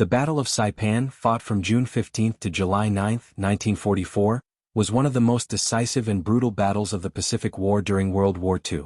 The Battle of Saipan, fought from June 15 to July 9, 1944, was one of the most decisive and brutal battles of the Pacific War during World War II.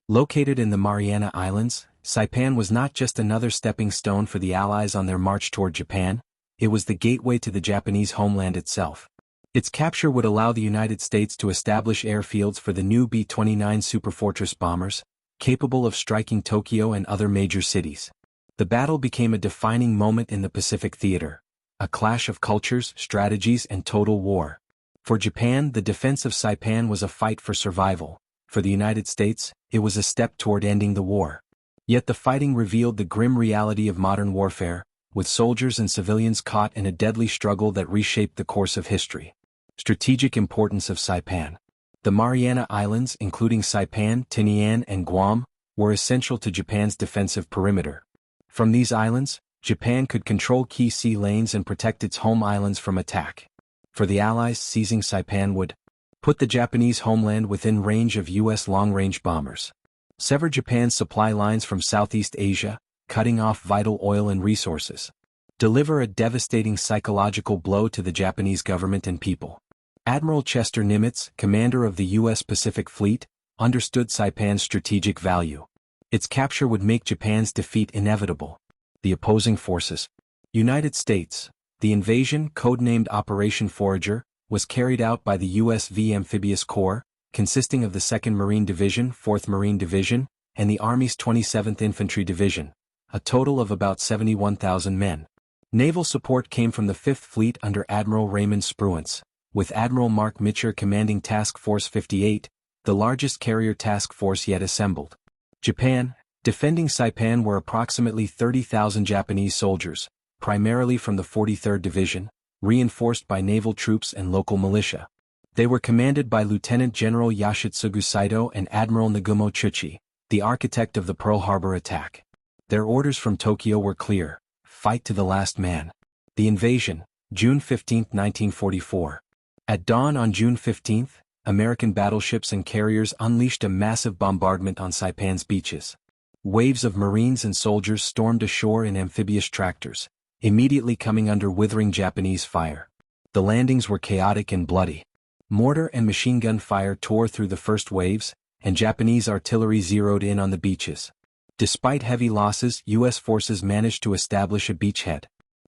Located in the Mariana Islands, Saipan was not just another stepping stone for the Allies on their march toward Japan, it was the gateway to the Japanese homeland itself. Its capture would allow the United States to establish airfields for the new B-29 Superfortress bombers, capable of striking Tokyo and other major cities. The battle became a defining moment in the Pacific theater, a clash of cultures, strategies, and total war. For Japan, the defense of Saipan was a fight for survival. For the United States, it was a step toward ending the war. Yet the fighting revealed the grim reality of modern warfare, with soldiers and civilians caught in a deadly struggle that reshaped the course of history. Strategic importance of Saipan. The Mariana Islands, including Saipan, Tinian, and Guam, were essential to Japan's defensive perimeter. From these islands, Japan could control key sea lanes and protect its home islands from attack. For the Allies, seizing Saipan would put the Japanese homeland within range of U.S. long-range bombers, sever Japan's supply lines from Southeast Asia, cutting off vital oil and resources, deliver a devastating psychological blow to the Japanese government and people. Admiral Chester Nimitz, commander of the U.S. Pacific Fleet, understood Saipan's strategic value. Its capture would make Japan's defeat inevitable. The opposing forces. United States. The invasion, codenamed Operation Forager, was carried out by the U.S.V. Amphibious Corps, consisting of the 2nd Marine Division, 4th Marine Division, and the Army's 27th Infantry Division, a total of about 71,000 men. Naval support came from the 5th Fleet under Admiral Raymond Spruance, with Admiral Mark Mitcher commanding Task Force 58, the largest carrier task force yet assembled. Japan, defending Saipan were approximately 30,000 Japanese soldiers, primarily from the 43rd Division, reinforced by naval troops and local militia. They were commanded by Lieutenant General Yoshitsugu Saito and Admiral Nagumo Chuchi, the architect of the Pearl Harbor attack. Their orders from Tokyo were clear: fight to the last man. The invasion, June 15, 1944. At dawn on June 15, American battleships and carriers unleashed a massive bombardment on Saipan's beaches. Waves of Marines and soldiers stormed ashore in amphibious tractors, immediately coming under withering Japanese fire. The landings were chaotic and bloody. Mortar and machine gun fire tore through the first waves, and Japanese artillery zeroed in on the beaches. Despite heavy losses, U.S. forces managed to establish a beachhead.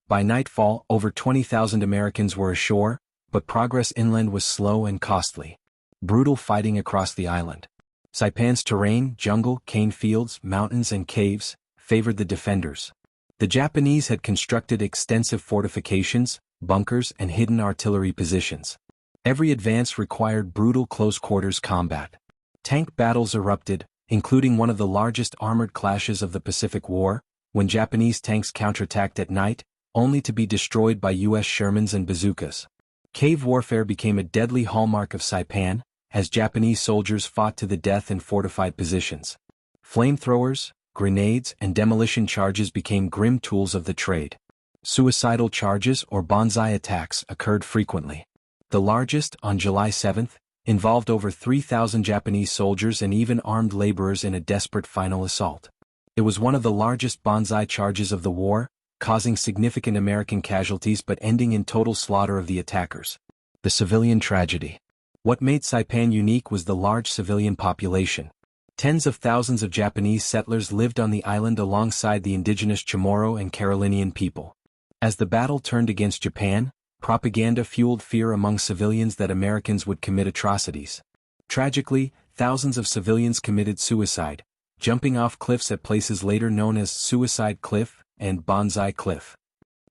By nightfall, over 20,000 Americans were ashore, but progress inland was slow and costly. Brutal fighting across the island. Saipan's terrain, jungle, cane fields, mountains, and caves, favored the defenders. The Japanese had constructed extensive fortifications, bunkers, and hidden artillery positions. Every advance required brutal close-quarters combat. Tank battles erupted, including one of the largest armored clashes of the Pacific War, when Japanese tanks counterattacked at night, only to be destroyed by U.S. Shermans and bazookas. Cave warfare became a deadly hallmark of Saipan, as Japanese soldiers fought to the death in fortified positions. Flamethrowers, grenades, and demolition charges became grim tools of the trade. Suicidal charges or banzai attacks occurred frequently. The largest, on July 7, involved over 3,000 Japanese soldiers and even armed laborers in a desperate final assault. It was one of the largest banzai charges of the war, causing significant American casualties but ending in total slaughter of the attackers. The civilian tragedy. What made Saipan unique was the large civilian population. Tens of thousands of Japanese settlers lived on the island alongside the indigenous Chamorro and Carolinian people. As the battle turned against Japan, propaganda fueled fear among civilians that Americans would commit atrocities. Tragically, thousands of civilians committed suicide, jumping off cliffs at places later known as Suicide Cliff and Banzai Cliff.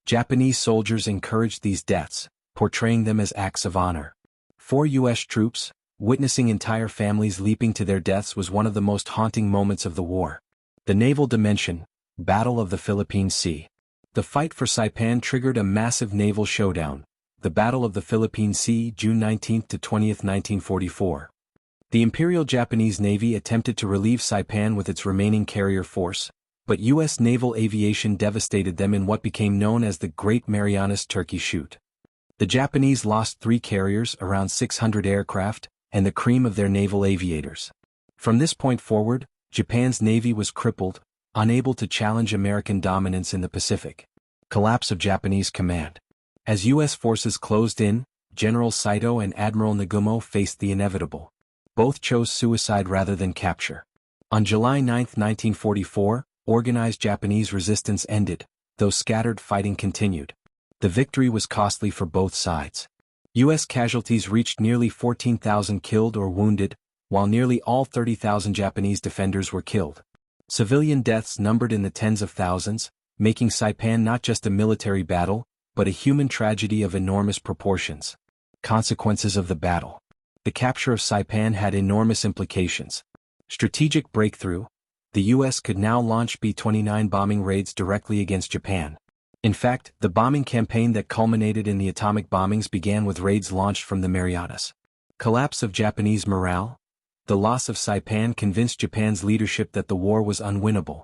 Japanese soldiers encouraged these deaths, portraying them as acts of honor. For U.S. troops, witnessing entire families leaping to their deaths was one of the most haunting moments of the war. The naval dimension, Battle of the Philippine Sea. The fight for Saipan triggered a massive naval showdown, the Battle of the Philippine Sea, June 19 to 20, 1944. The Imperial Japanese Navy attempted to relieve Saipan with its remaining carrier force, but U.S. naval aviation devastated them in what became known as the Great Marianas Turkey Shoot. The Japanese lost 3 carriers, around 600 aircraft, and the cream of their naval aviators. From this point forward, Japan's navy was crippled, unable to challenge American dominance in the Pacific. Collapse of Japanese command. As U.S. forces closed in, General Saito and Admiral Nagumo faced the inevitable. Both chose suicide rather than capture. On July 9, 1944, organized Japanese resistance ended, though scattered fighting continued. The victory was costly for both sides. U.S. casualties reached nearly 14,000 killed or wounded, while nearly all 30,000 Japanese defenders were killed. Civilian deaths numbered in the tens of thousands, making Saipan not just a military battle, but a human tragedy of enormous proportions. Consequences of the battle. The capture of Saipan had enormous implications. Strategic breakthrough. The U.S. could now launch B-29 bombing raids directly against Japan. In fact, the bombing campaign that culminated in the atomic bombings began with raids launched from the Marianas. Collapse of Japanese morale. The loss of Saipan convinced Japan's leadership that the war was unwinnable.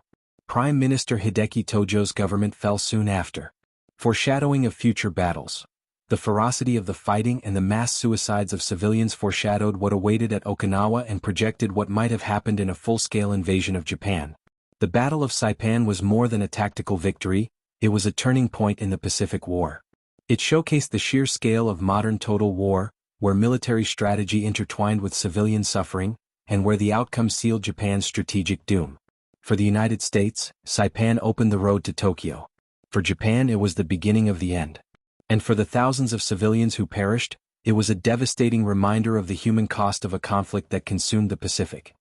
Prime Minister Hideki Tojo's government fell soon after. Foreshadowing of future battles. The ferocity of the fighting and the mass suicides of civilians foreshadowed what awaited at Okinawa and projected what might have happened in a full-scale invasion of Japan. The Battle of Saipan was more than a tactical victory, it was a turning point in the Pacific War. It showcased the sheer scale of modern total war, where military strategy intertwined with civilian suffering, and where the outcome sealed Japan's strategic doom. For the United States, Saipan opened the road to Tokyo. For Japan it was the beginning of the end. And for the thousands of civilians who perished, it was a devastating reminder of the human cost of a conflict that consumed the Pacific.